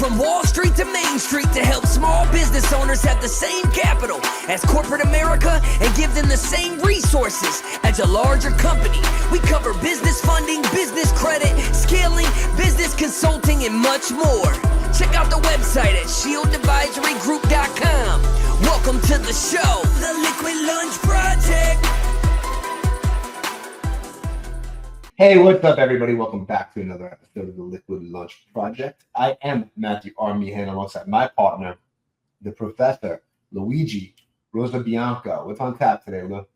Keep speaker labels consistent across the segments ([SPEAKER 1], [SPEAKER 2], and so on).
[SPEAKER 1] From Wall Street to Main Street to help small business owners have the same capital as corporate America and give them the same resources as a larger company. We cover business funding, business credit, scaling, business consulting, and much more. Check out the website at shieldadvisorygroup.com. Welcome to the show, The Liquid Lunch Project.
[SPEAKER 2] Hey, what's up, everybody? Welcome back to another episode of the Liquid Lunch Project. I am Matthew R. Meehan alongside my partner, the Professor Luigi Rosabianco. What's on tap today, Lou?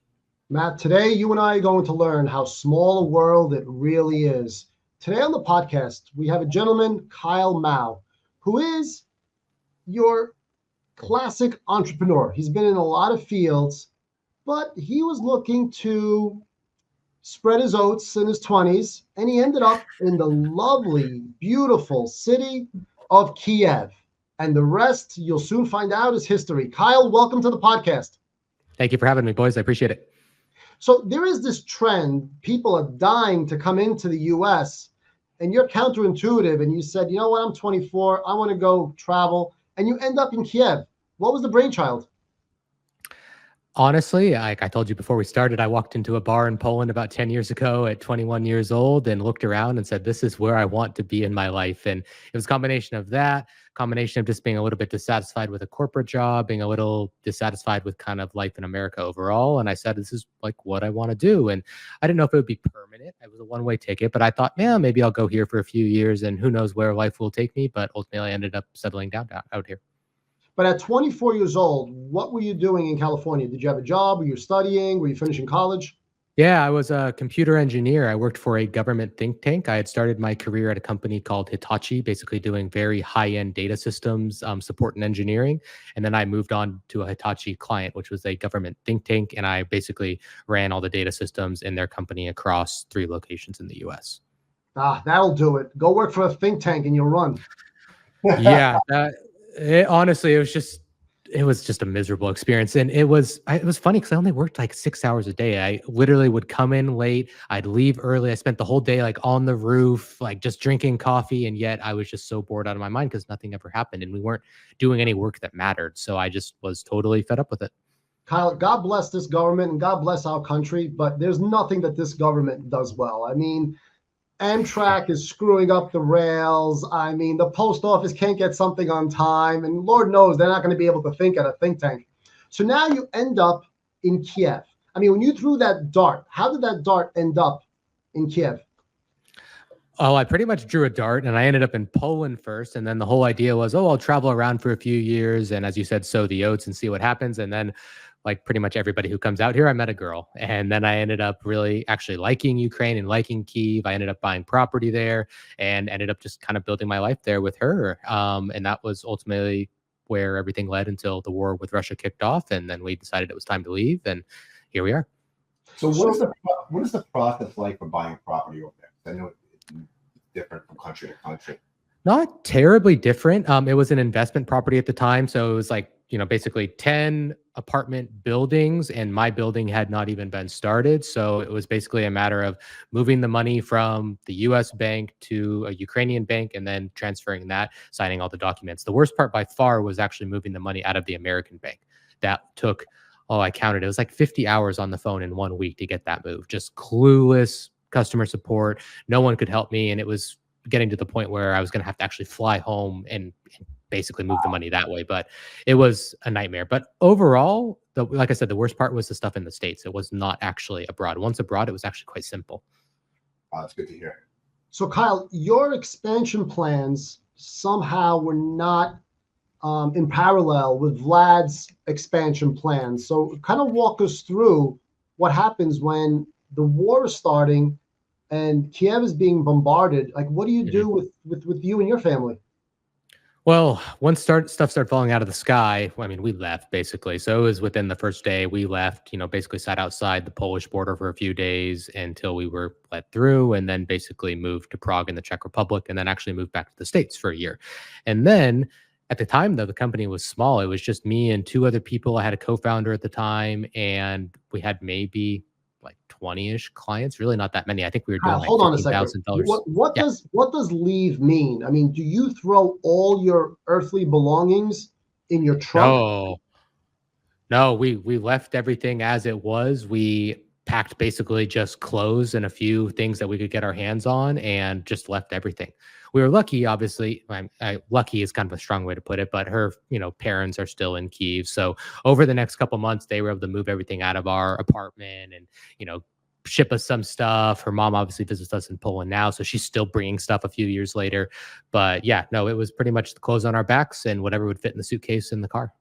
[SPEAKER 3] Matt, today you and I are going to learn how small a world it really is. Today on the podcast, we have a gentleman, Kyle Mao, who is your classic entrepreneur. He's been in a lot of fields, but he was looking to spread his oats in his 20s, and he ended up in the lovely, beautiful city of Kyiv. And the rest, you'll soon find out, is history. Kyle, welcome to the podcast.
[SPEAKER 4] Thank you for having me, boys. I appreciate it.
[SPEAKER 3] So there is this trend. People are dying to come into the U.S., and you're counterintuitive, and you said, you know what, I'm 24, I want to go travel, and you end up in Kyiv. What was the brainchild?
[SPEAKER 4] Honestly, like I told you before we started, I walked into a bar in Poland about 10 years ago at 21 years old and looked around and said, this is where I want to be in my life. And it was a combination of that, combination of just being a little bit dissatisfied with a corporate job, being a little dissatisfied with kind of life in America overall. And I said, this is like what I want to do. And I didn't know if it would be permanent. It was a one-way ticket, but I thought, yeah, maybe I'll go here for a few years and who knows where life will take me. But ultimately, I ended up settling down out here.
[SPEAKER 3] But at 24 years old, what were you doing in California? Did you have a job? Were you studying? Were you finishing college?
[SPEAKER 4] Yeah, I was a computer engineer. I worked for a government think tank. I had started my career at a company called Hitachi, basically doing very high-end data systems support and engineering. And then I moved on to a Hitachi client, which was a government think tank. And I basically ran all the data systems in their company across 3 locations in the US.
[SPEAKER 3] That'll do it. Go work for a think tank and you'll run.
[SPEAKER 4] Yeah, honestly, it was just a miserable experience. And it was funny because I only worked like 6 hours a day. I literally would come in late. I'd leave early. I spent the whole day like on the roof, like just drinking coffee. And yet I was just so bored out of my mind because nothing ever happened and we weren't doing any work that mattered. So I just was totally fed up with it.
[SPEAKER 3] Kyle, God bless this government and God bless our country, but there's nothing that this government does well. I mean, Amtrak is screwing up the rails. I mean, the post office can't get something on time, and Lord knows they're not going to be able to think at a think tank. So now you end up in Kyiv. I mean, when you threw that dart, how did that dart end up in Kyiv?
[SPEAKER 4] Oh, I pretty much drew a dart and I ended up in Poland first. And then the whole idea was, I'll travel around for a few years. And as you said, sow the oats and see what happens. And then like pretty much everybody who comes out here, I met a girl. And then I ended up really actually liking Ukraine and liking Kyiv. I ended up buying property there and ended up just kind of building my life there with her. And that was ultimately where everything led until the war with Russia kicked off. And then we decided it was time to leave. And here we are.
[SPEAKER 2] So what is the process like for buying property over there? I know it's different from country to country.
[SPEAKER 4] Not terribly different. It was an investment property at the time. So it was like, basically 10 apartment buildings and my building had not even been started. So it was basically a matter of moving the money from the US bank to a Ukrainian bank and then transferring that, signing all the documents. The worst part by far was actually moving the money out of the American bank. That took, I counted, it was like 50 hours on the phone in 1 week to get that move. Just clueless customer support. No one could help me. And it was getting to the point where I was going to have to actually fly home and basically move the money that way. But it was a nightmare. But overall, like I said, the worst part was the stuff in the States. It was not actually abroad. Once abroad, it was actually quite simple.
[SPEAKER 2] Oh, that's good to hear.
[SPEAKER 3] So Kyle, your expansion plans somehow were not in parallel with Vlad's expansion plans. So kind of walk us through what happens when the war is starting and Kyiv is being bombarded. Like, what do you do with you and your family?
[SPEAKER 4] Well, once stuff started falling out of the sky, I mean, we left basically. So it was within the first day we left, basically sat outside the Polish border for a few days until we were let through, and then basically moved to Prague in the Czech Republic, and then actually moved back to the States for a year. And then at the time, though, the company was small. It was just me and 2 other people. I had a co-founder at the time, and we had maybe like 20-ish clients, really not that many. I think we were doing
[SPEAKER 3] Kyle,
[SPEAKER 4] like
[SPEAKER 3] hold on a second.
[SPEAKER 4] $15,000.
[SPEAKER 3] What
[SPEAKER 4] Yeah.
[SPEAKER 3] does leave mean? I mean, do you throw all your earthly belongings in your trunk?
[SPEAKER 4] No, we left everything as it was. We packed basically just clothes and a few things that we could get our hands on and just left everything. We were lucky, obviously. Lucky is kind of a strong way to put it, but her, parents are still in Kyiv. So over the next couple months, they were able to move everything out of our apartment and, ship us some stuff. Her mom obviously visits us in Poland now, so she's still bringing stuff a few years later. But yeah, no, it was pretty much the clothes on our backs and whatever would fit in the suitcase in the car.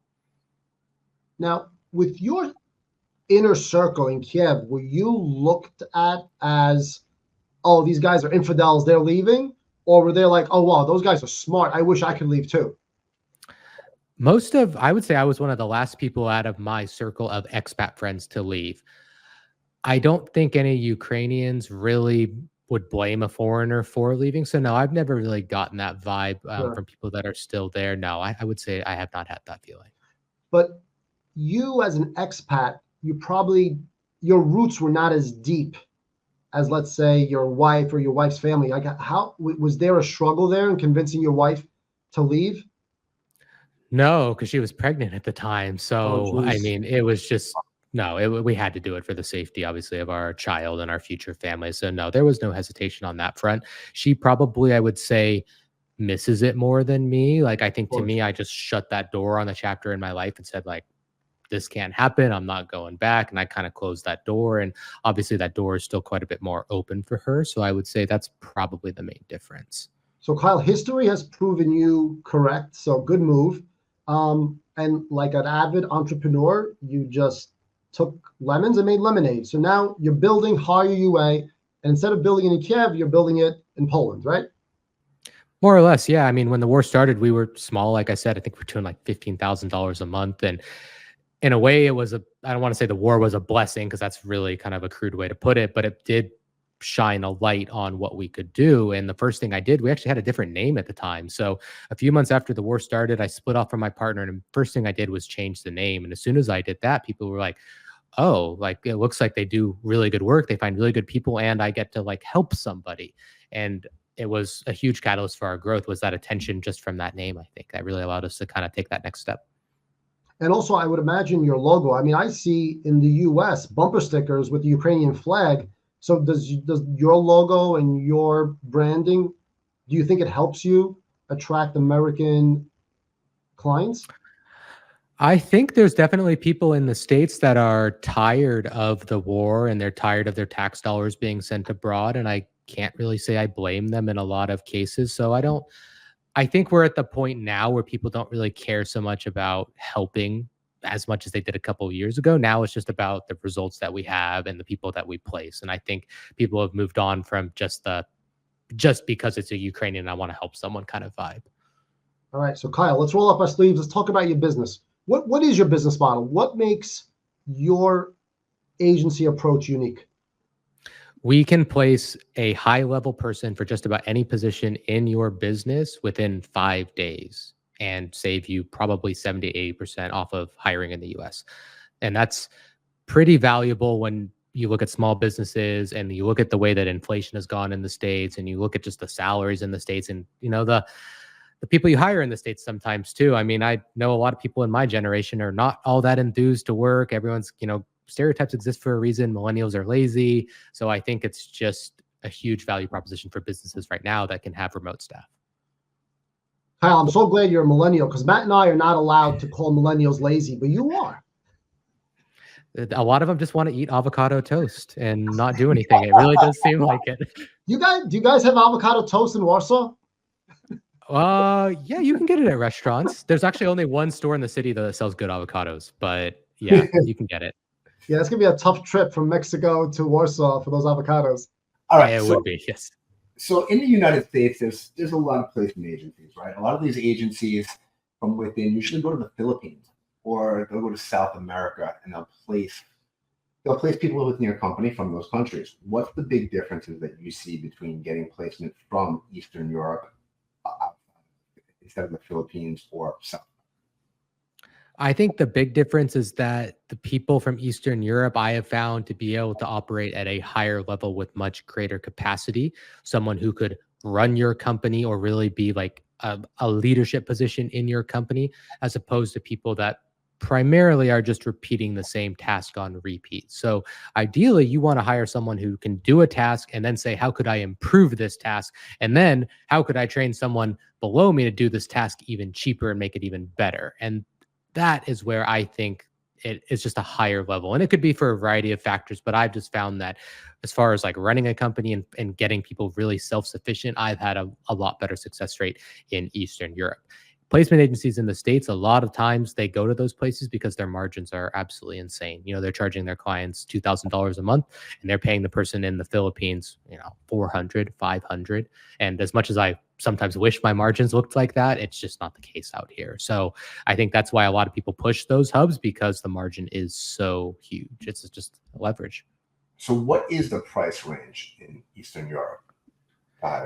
[SPEAKER 3] Now, with your inner circle in Kiev, were you looked at as, oh, these guys are infidels, they're leaving? Or were they like, oh, wow, those guys are smart, I wish I could leave too?
[SPEAKER 4] I would say I was one of the last people out of my circle of expat friends to leave. I don't think any Ukrainians really would blame a foreigner for leaving. So no, I've never really gotten that vibe
[SPEAKER 3] Sure.
[SPEAKER 4] from people that are still there. No, I would say I have not had that feeling.
[SPEAKER 3] But you as an expat, your roots were not as deep as, let's say, your wife or your wife's family. Like, how was there a struggle there in convincing your wife to leave?
[SPEAKER 4] No, because she was pregnant at the time.
[SPEAKER 3] Oh,
[SPEAKER 4] So, I
[SPEAKER 3] geez.
[SPEAKER 4] mean, it was just, no, we had to do it for the safety, obviously, of our child and our future family. So, no, there was no hesitation on that front. She probably, I would say, misses it more than me. Like, I think
[SPEAKER 3] Of
[SPEAKER 4] to
[SPEAKER 3] course.
[SPEAKER 4] me, I just shut that door on the chapter in my life and said, like, this can't happen. I'm not going back. And I kind of closed that door. And obviously, that door is still quite a bit more open for her. So, I would say that's probably the main difference.
[SPEAKER 3] So, Kyle, history has proven you correct. So, good move. And like an avid entrepreneur, you just took lemons and made lemonade. So now you're building higher UA, and instead of building it in Kiev, you're building it in Poland, right?
[SPEAKER 4] More or less, yeah. I mean, when the war started, we were small. Like I said, I think we're doing like $15,000 a month. And in a way, I don't want to say the war was a blessing because that's really kind of a crude way to put it, but it did shine a light on what we could do. And the first thing I did, we actually had a different name at the time. So a few months after the war started, I split off from my partner. And the first thing I did was change the name. And as soon as I did that, people were like, oh, like it looks like they do really good work. They find really good people and I get to like help somebody. And it was a huge catalyst for our growth was that attention just from that name. I think that really allowed us to kind of take that next step.
[SPEAKER 3] And also, I would imagine your logo. I mean, I see in the US bumper stickers with the Ukrainian flag. So does your logo and your branding, do you think it helps you attract American clients?
[SPEAKER 4] I think there's definitely people in the States that are tired of the war and they're tired of their tax dollars being sent abroad. And I can't really say I blame them in a lot of cases. So I think we're at the point now where people don't really care so much about helping as much as they did a couple of years ago. Now it's just about the results that we have and the people that we place. And I think people have moved on from just because it's a Ukrainian, I want to help someone kind of vibe.
[SPEAKER 3] All right. So Kyle, let's roll up our sleeves. Let's talk about your business. What is your business model? What makes your agency approach unique?
[SPEAKER 4] We can place a high level person for just about any position in your business within 5 days and save you probably 70 to 80% off of hiring in the US. And that's pretty valuable when you look at small businesses and you look at the way that inflation has gone in the States and you look at just the salaries in the States and, the people you hire in the States sometimes too. I mean, I know a lot of people in my generation are not all that enthused to work. Everyone's, stereotypes exist for a reason. Millennials are lazy. So I think it's just a huge value proposition for businesses right now that can have remote staff.
[SPEAKER 3] Kyle, I'm so glad you're a millennial because Matt and I are not allowed to call millennials lazy, but you are.
[SPEAKER 4] A lot of them just want to eat avocado toast and not do anything. It really does seem like it.
[SPEAKER 3] Do you guys have avocado toast in Warsaw?
[SPEAKER 4] Yeah, you can get it at restaurants. There's actually only one store in the city that sells good avocados, but yeah, you can get it.
[SPEAKER 3] Yeah, it's gonna be a tough trip from Mexico to Warsaw for those avocados.
[SPEAKER 2] All right.
[SPEAKER 4] It would be, yes.
[SPEAKER 2] So in the United States, there's a lot of placement agencies, right? A lot of these agencies from within usually go to the Philippines or they'll go to South America and they'll place people within your company from those countries. What's the big differences that you see between getting placement from Eastern Europe instead of the Philippines or South?
[SPEAKER 4] I think the big difference is that the people from Eastern Europe I have found to be able to operate at a higher level with much greater capacity. Someone who could run your company or really be like a leadership position in your company, as opposed to people that primarily are just repeating the same task on repeat. So ideally, you want to hire someone who can do a task and then say, how could I improve this task? And then how could I train someone below me to do this task even cheaper and make it even better? And that is where I think it is just a higher level. And it could be for a variety of factors, but I've just found that as far as like running a company and getting people really self-sufficient, I've had a lot better success rate in Eastern Europe. Placement agencies in the States, a lot of times they go to those places because their margins are absolutely insane. You know, they're charging their clients $2,000 a month and they're paying the person in the Philippines, 400, 500. And as much as I sometimes wish my margins looked like that, it's just not the case out here. So I think that's why a lot of people push those hubs, because the margin is so huge. It's just leverage.
[SPEAKER 2] So what is the price range in Eastern Europe?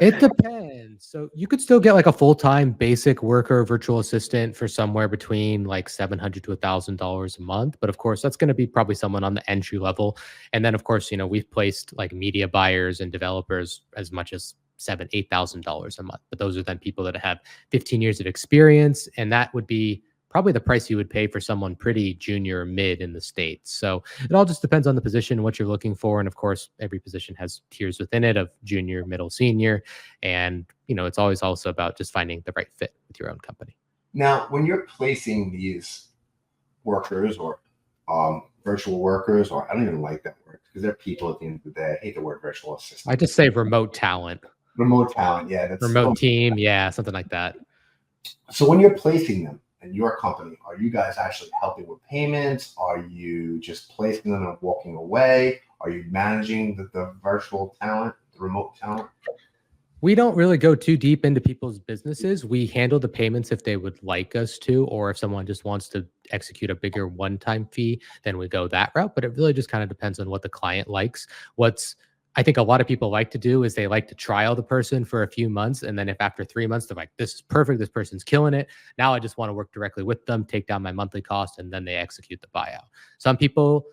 [SPEAKER 4] It depends. So you could still get like a full-time basic worker virtual assistant for somewhere between like $700 to $1,000 a month. But of course, that's going to be probably someone on the entry level. And then of course, we've placed like media buyers and developers as much as $7,000, $8,000 a month. But those are then people that have 15 years of experience, and that would be probably the price you would pay for someone pretty junior or mid in the States. So it all just depends on the position, what you're looking for. And of course, every position has tiers within it of junior, middle, senior. And, it's always also about just finding the right fit with your own company.
[SPEAKER 2] Now, when you're placing these workers or virtual workers, or I don't even like that word because they're people at the end of the day. I hate the word virtual assistant.
[SPEAKER 4] I just say remote talent.
[SPEAKER 2] Remote talent, yeah. That's
[SPEAKER 4] remote team, yeah, something like that.
[SPEAKER 2] So when you're placing them in your company, are you guys actually helping with payments? Are you just placing them and walking away? Are you managing the virtual talent, the remote talent?
[SPEAKER 4] We don't really go too deep into people's businesses. We handle the payments if they would like us to, or if someone just wants to execute a bigger one-time fee, then we go that route. But it really just kind of depends on what the client likes. I think a lot of people like to do is they like to trial the person for a few months. And then if after 3 months, they're like, this is perfect, this person's killing it, now I just want to work directly with them, take down my monthly cost, and then they execute the buyout. Some people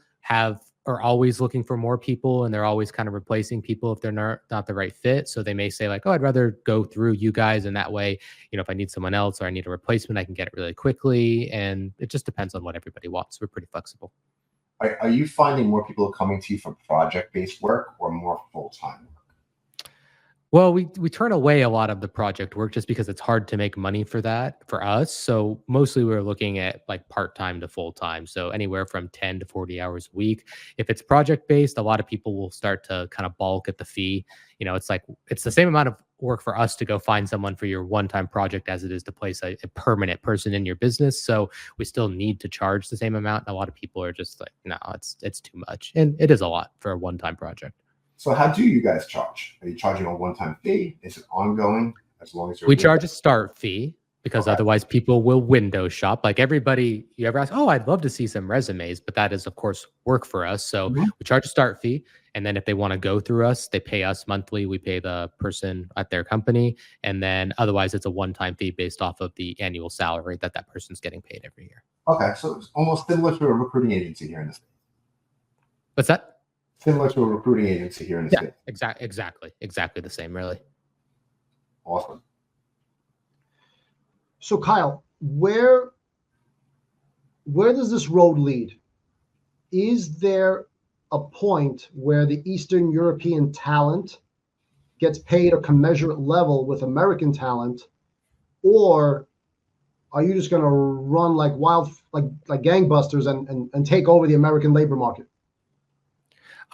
[SPEAKER 4] are always looking for more people, and they're always kind of replacing people if they're not the right fit. So they may say like, oh, I'd rather go through you guys. And that way, if I need someone else or I need a replacement, I can get it really quickly. And it just depends on what everybody wants. We're pretty flexible.
[SPEAKER 2] Are you finding more people coming to you from project-based work or more full-time work?
[SPEAKER 4] Well, we turn away a lot of the project work just because it's hard to make money for us. So mostly we're looking at like part-time to full-time. So anywhere from 10 to 40 hours a week. If it's project-based, a lot of people will start to kind of bulk at the fee. It's the same amount of work for us to go find someone for your one-time project as it is to place a permanent person in your business. So we still need to charge the same amount. And a lot of people are just like, no, it's too much. And it is a lot for a one-time project.
[SPEAKER 2] So how do you guys charge? Are you charging a one-time fee? Is it ongoing as long as you're...
[SPEAKER 4] We charge a start fee because otherwise people will window shop. Like everybody, you ever ask, oh, I'd love to see some resumes, but that is of course work for us. So we charge a start fee. And then if they want to go through us, they pay us monthly. We pay the person at their company. And then otherwise it's a one-time fee based off of the annual salary that person's getting paid every year.
[SPEAKER 2] Okay. So it's almost similar to a recruiting agency here in the States.
[SPEAKER 4] What's that?
[SPEAKER 2] Similar to a recruiting agency here in the States.
[SPEAKER 4] Exactly the same, really.
[SPEAKER 2] Awesome.
[SPEAKER 3] So Kyle, where does this road lead? Is there a point where the Eastern European talent gets paid a commensurate level with American talent, or are you just going to run like gangbusters and take over the American labor market?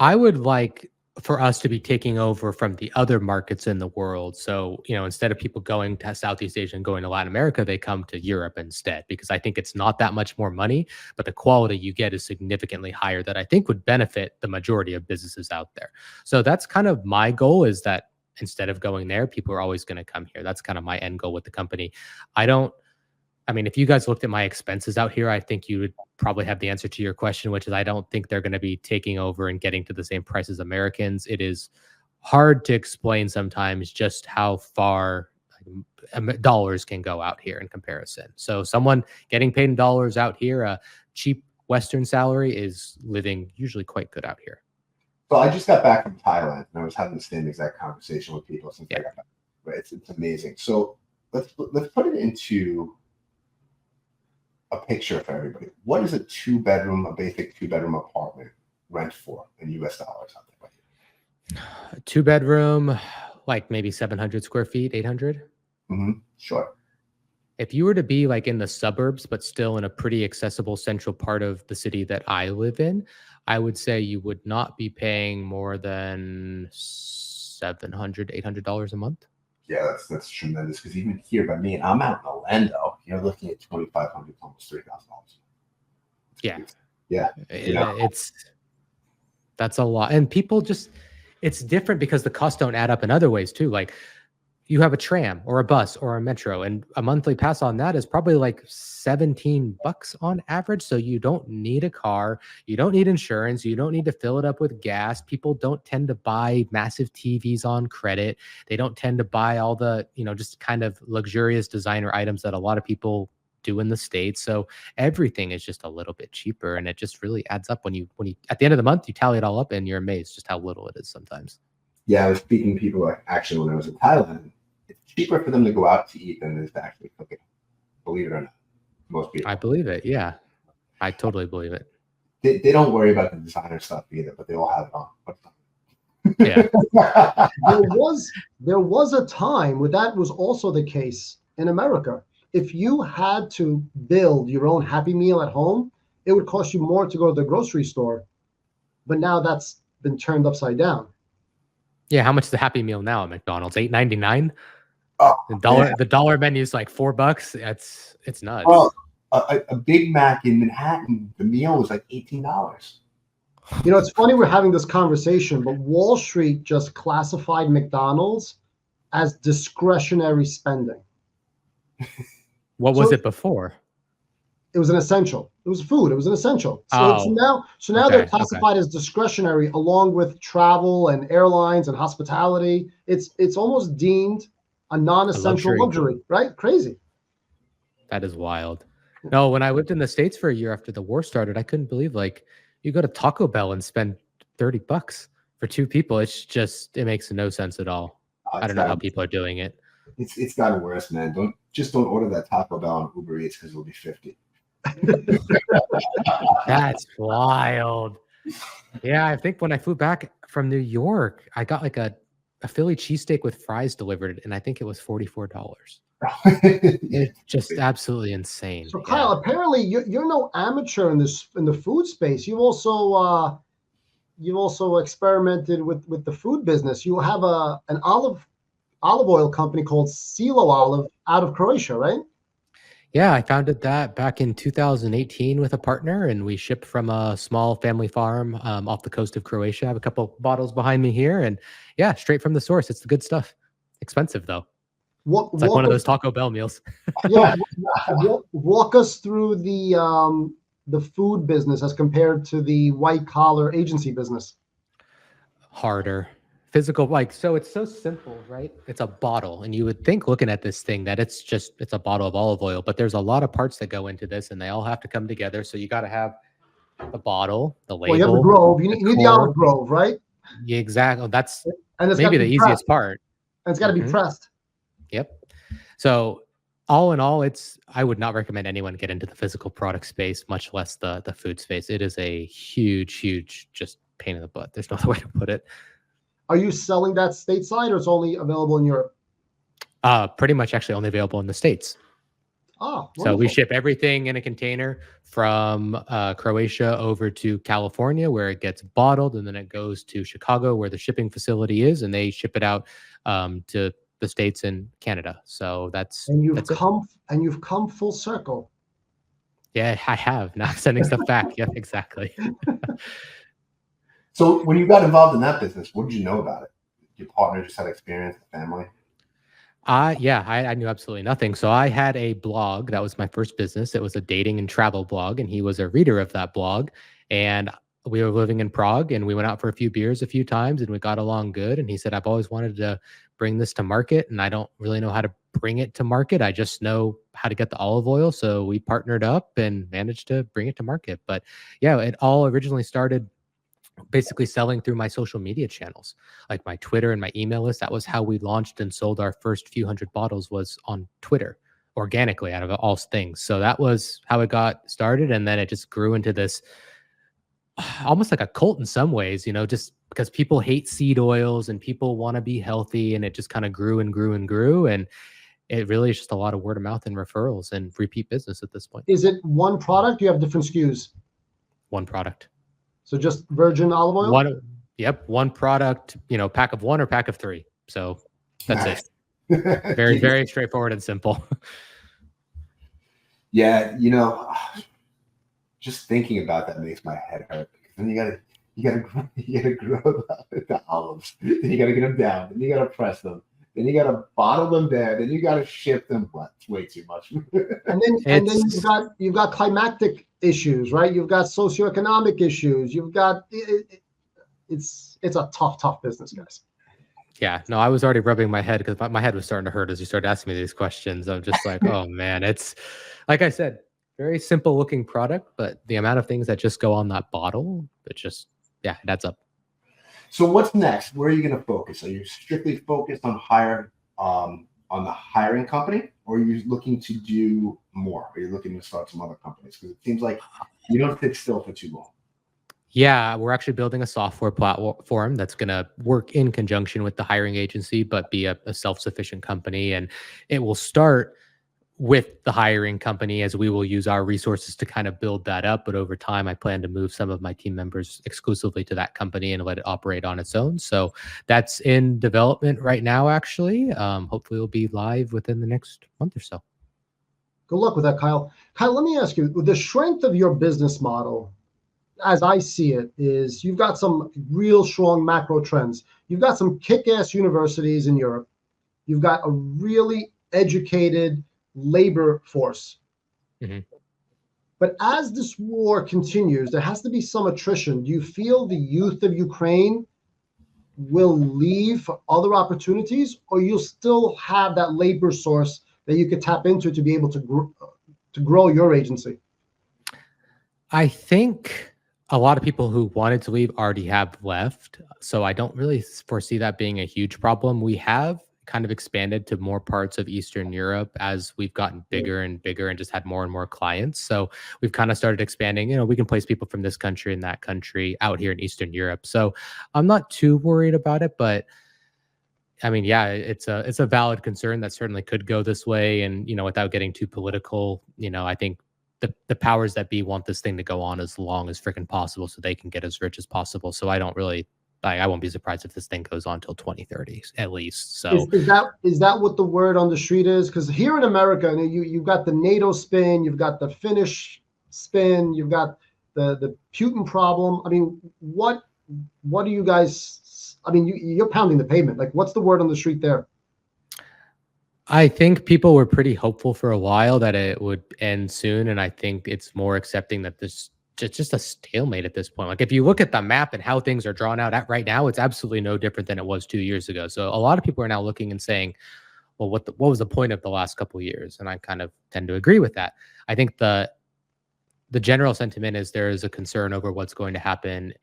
[SPEAKER 4] I would like for us to be taking over from the other markets in the world. So, instead of people going to Southeast Asia and going to Latin America, they come to Europe instead, because I think it's not that much more money, but the quality you get is significantly higher that I think would benefit the majority of businesses out there. So that's kind of my goal, is that instead of going there, people are always going to come here. That's kind of my end goal with the company. If you guys looked at my expenses out here, I think you would probably have the answer to your question, which is I don't think they're going to be taking over and getting to the same price as Americans. It is hard to explain sometimes just how far dollars can go out here in comparison. So someone getting paid in dollars out here, a cheap Western salary is living usually quite good out here.
[SPEAKER 2] So I just got back from Thailand, and I was having the same exact conversation with people since I got back. Right? It's amazing. So let's put it into a picture for everybody. What is a basic two bedroom apartment rent for in US dollars out there?
[SPEAKER 4] A 2-bedroom, like maybe 700 square feet, 800.
[SPEAKER 2] Sure.
[SPEAKER 4] If you were to be like in the suburbs, but still in a pretty accessible central part of the city that I live in, I would say you would not be paying more than $700, $800 a month.
[SPEAKER 2] Yeah, that's tremendous. Because even here by me, and I'm out in Orlando, you're looking at $2,500, almost $3,000.
[SPEAKER 4] Yeah, that's a lot, and people just, it's different because the costs don't add up in other ways too. Like you have a tram or a bus or a metro, and a monthly pass on that is probably like $17 on average. So you don't need a car, you don't need insurance, you don't need to fill it up with gas. People don't tend to buy massive TVs on credit. They don't tend to buy all the, just kind of luxurious designer items that a lot of people do in the States. So everything is just a little bit cheaper, and it just really adds up when you at the end of the month, you tally it all up and you're amazed just how little it is sometimes.
[SPEAKER 2] Yeah, I was speaking to people actually when I was in Thailand. It's cheaper for them to go out to eat than it is to actually cook it. Believe it or not, most people.
[SPEAKER 4] I believe it. Yeah, I totally believe it.
[SPEAKER 2] They don't worry about the designer stuff either, but they all have it on.
[SPEAKER 4] Yeah.
[SPEAKER 3] There was a time where that was also the case in America. If you had to build your own Happy Meal at home, it would cost you more to go to the grocery store. But now that's been turned upside down.
[SPEAKER 4] Yeah, how much is the Happy Meal now at McDonald's? $8.99.
[SPEAKER 2] Oh,
[SPEAKER 4] the dollar menu is like $4. It's nuts.
[SPEAKER 2] Well, a Big Mac in Manhattan, the meal was like $18.
[SPEAKER 3] It's funny we're having this conversation, but Wall Street just classified McDonald's as discretionary spending.
[SPEAKER 4] What was it before?
[SPEAKER 3] It was an essential. It was food. It was an essential. So now they're classified as discretionary, along with travel and airlines and hospitality. It's almost deemed a non-essential luxury, right? Crazy.
[SPEAKER 4] That is wild. No, when I lived in the States for a year after the war started, I couldn't believe, like, you go to Taco Bell and spend $30 for 2 people. It makes no sense at all. I don't know how people are doing it.
[SPEAKER 2] It's gotten worse, man. Don't order that Taco Bell on Uber Eats because it'll be $50.
[SPEAKER 4] That's wild. Yeah, I think when I flew back from New York, I got like a Philly cheesesteak with fries delivered, and I think it was $44. It's just absolutely insane.
[SPEAKER 3] So Kyle, apparently you're no amateur in the food space. You've also experimented with the food business. You have an olive oil company called Silo Olive out of Croatia, right?
[SPEAKER 4] Yeah, I founded that back in 2018 with a partner, and we ship from a small family farm off the coast of Croatia. I have a couple bottles behind me here, and yeah, straight from the source. It's the good stuff. Expensive though. It's like one of those Taco Bell meals.
[SPEAKER 3] Yeah, walk us through the food business as compared to the white collar agency business.
[SPEAKER 4] Harder. Physical, so it's so simple, right? It's a bottle, and you would think, looking at this thing, that it's a bottle of olive oil, but there's a lot of parts that go into this, and they all have to come together. So you got to have the bottle, the label.
[SPEAKER 3] Well, you have the grove. You need the olive grove, right?
[SPEAKER 4] Yeah, exactly. That's
[SPEAKER 3] and
[SPEAKER 4] maybe the easiest part.
[SPEAKER 3] And it's got to be pressed.
[SPEAKER 4] Yep. So all in all, I would not recommend anyone get into the physical product space, much less the food space. It is a huge just pain in the butt. There's no other way to put it.
[SPEAKER 3] Are you selling that stateside, or it's only available in Europe?
[SPEAKER 4] Pretty much actually only available in the States.
[SPEAKER 3] Oh, wonderful.
[SPEAKER 4] So we ship everything in a container from Croatia over to California, where it gets bottled, and then it goes to Chicago, where the shipping facility is, and they ship it out to the States and Canada. So you've come full circle. Yeah, I have. Now sending stuff back. Yep, exactly.
[SPEAKER 2] So when you got involved in that business, what did you know about it? Your partner just had experience, the family?
[SPEAKER 4] Yeah, I knew absolutely nothing. So I had a blog. That was my first business. It was a dating and travel blog, and he was a reader of that blog. And we were living in Prague, and we went out for a few beers a few times, and we got along good. And he said, I've always wanted to bring this to market, and I don't really know how to bring it to market. I just know how to get the olive oil. So we partnered up and managed to bring it to market. But yeah, it all originally started basically selling through my social media channels, like my Twitter and my email list. That was how we launched and sold our first few hundred bottles, was on Twitter, organically, out of all things. So that was how it got started. And then it just grew into this almost like a cult in some ways, just because people hate seed oils and people want to be healthy. And it just kind of grew and grew and grew. And it really is just a lot of word of mouth and referrals and repeat business at this point.
[SPEAKER 3] Is it one product? You have different SKUs.
[SPEAKER 4] One product.
[SPEAKER 3] So just virgin olive oil?
[SPEAKER 4] One product, pack of one or pack of three. So that's
[SPEAKER 2] Nice.
[SPEAKER 4] it. Very, very straightforward and simple.
[SPEAKER 2] Yeah, just thinking about that makes my head hurt. Then you gotta grow the olives. Then you gotta get them down. Then you gotta press them. Then you gotta bottle them down. Then you gotta ship them. What? Way too much.
[SPEAKER 3] And then you've got climatic issues, right? You've got socioeconomic issues. You've got it's a tough business, guys.
[SPEAKER 4] Yeah, no, I was already rubbing my head because my head was starting to hurt as you started asking me these questions. I'm just like, oh man, it's like I said, very simple looking product, but the amount of things that just go on that bottle, it adds up.
[SPEAKER 2] So what's next? Where are you going to focus? Are you strictly focused on on the hiring company, or are you looking to do more? Are you looking to start some other companies? Because it seems like you don't sit still for too long.
[SPEAKER 4] Yeah, we're actually building a software platform that's going to work in conjunction with the hiring agency, but be a self-sufficient company. And it will start with the hiring company, as we will use our resources to kind of build that up. But over time, I plan to move some of my team members exclusively to that company and let it operate on its own. So that's in development right now, actually. Hopefully it'll be live within the next month or so.
[SPEAKER 3] Good luck with that, Kyle. Kyle, let me ask you, the strength of your business model, as I see it, is you've got some real strong macro trends. You've got some kick-ass universities in Europe. You've got a really educated labor force.
[SPEAKER 4] Mm-hmm.
[SPEAKER 3] But as this war continues, there has to be some attrition. Do you feel the youth of Ukraine will leave for other opportunities, or you'll still have that labor source that you could tap into to be able to grow your agency?
[SPEAKER 4] I think a lot of people who wanted to leave already have left. So I don't really foresee that being a huge problem. We have kind of expanded to more parts of Eastern Europe as we've gotten bigger and bigger and just had more and more clients. So we've kind of started expanding, we can place people from this country and that country out here in Eastern Europe. So I'm not too worried about it, but I mean, yeah, it's a valid concern that certainly could go this way. And, without getting too political, I think the powers that be want this thing to go on as long as freaking possible so they can get as rich as possible. So I won't be surprised if this thing goes on till 2030 at least. So
[SPEAKER 3] is that what the word on the street is? Because here in America, you've got the NATO spin, you've got the Finnish spin, you've got the Putin problem. I mean, what do you guys? I mean, you're pounding the pavement. Like, what's the word on the street there?
[SPEAKER 4] I think people were pretty hopeful for a while that it would end soon, and I think it's more accepting that this just a stalemate at this point. Like, if you look at the map and how things are drawn out at right now, it's absolutely no different than it was 2 years ago. So a lot of people are now looking and saying, well, what was the point of the last couple of years? And I kind of tend to agree with that. I think the general sentiment is there is a concern over what's going to happen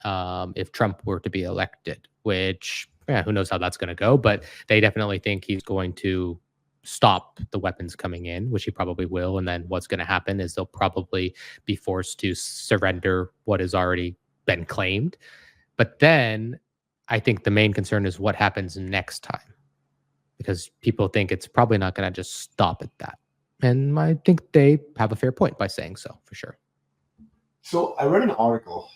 [SPEAKER 4] if Trump were to be elected, which who knows how that's going to go, but they definitely think he's going to stop the weapons coming in, which he probably will. And then what's going to happen is they'll probably be forced to surrender what has already been claimed. But then I think the main concern is what happens next time, because people think it's probably not going to just stop at that. And I think they have a fair point by saying so, for sure.
[SPEAKER 2] So I read an article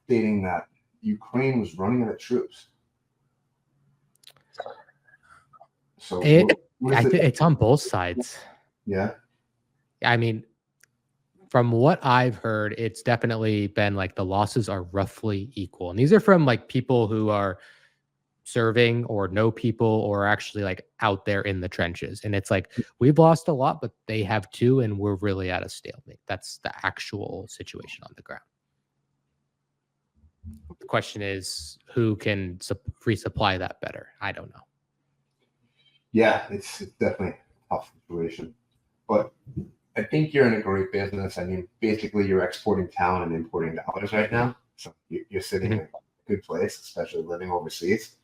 [SPEAKER 2] stating that Ukraine was running out of troops. So
[SPEAKER 4] it's on both sides.
[SPEAKER 2] Yeah.
[SPEAKER 4] I mean, from what I've heard, it's definitely been like the losses are roughly equal. And these are from like people who are serving or know people or actually like out there in the trenches. And it's like, we've lost a lot, but they have too. And we're really at a stalemate. That's the actual situation on the ground. The question is, who can resupply that better? I don't know.
[SPEAKER 2] Yeah, it's definitely a tough situation. But I think you're in a great business. I mean, basically, you're exporting talent and importing dollars right now. So you're sitting in a good place, especially living overseas.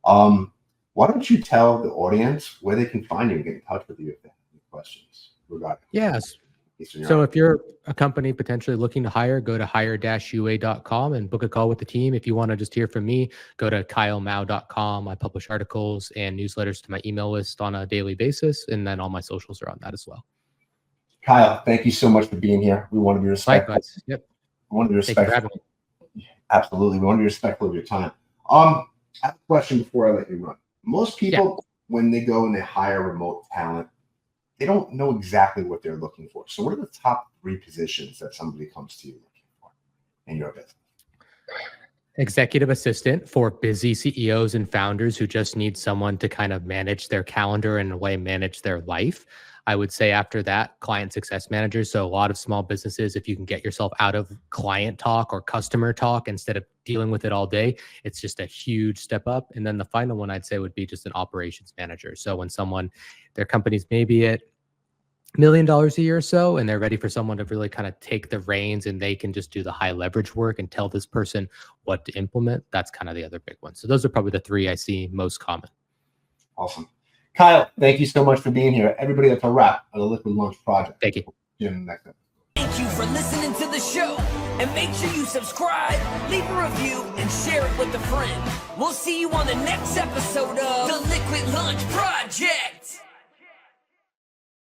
[SPEAKER 2] Why don't you tell the audience where they can find you and get in touch with you if they have any questions regarding
[SPEAKER 4] Yes.
[SPEAKER 2] Eastern
[SPEAKER 4] So
[SPEAKER 2] Europe?
[SPEAKER 4] if you're a company potentially looking to hire, go to hire-ua.com and book a call with the team. If you want to just hear from me, go to kylemao.com. I publish articles and newsletters to my email list on a daily basis, and then all my socials are on that as well.
[SPEAKER 2] Kyle, thank you so much for being here. We want to be respectful.
[SPEAKER 4] Likewise. Yep.
[SPEAKER 2] We want to be
[SPEAKER 4] Thank you for
[SPEAKER 2] respectful.
[SPEAKER 4] having me.
[SPEAKER 2] Absolutely. We want to be respectful of your time. I have a question before I let you run. Most people, when they go and they hire remote talent, they don't know exactly what they're looking for. So what are the top 3 positions that somebody comes to you looking for in your business?
[SPEAKER 4] Executive assistant for busy CEOs and founders who just need someone to kind of manage their calendar and in a way manage their life. I would say after that, client success manager. So a lot of small businesses, if you can get yourself out of client talk or customer talk instead of dealing with it all day, it's just a huge step up. And then the final one I'd say would be just an operations manager. So when their company's maybe at $1 million a year or so, and they're ready for someone to really kind of take the reins and they can just do the high leverage work and tell this person what to implement. That's kind of the other big one. So those are probably the 3 I see most common.
[SPEAKER 2] Awesome. Kyle, thank you so much for being here. Everybody, that's a wrap on the Liquid Launch Project.
[SPEAKER 4] Thank you.
[SPEAKER 2] See you in the next episode.
[SPEAKER 1] Thank you for listening to the show. And make sure you subscribe, leave a review, and share it with a friend. We'll see you on the next episode of the Liquid Launch Project.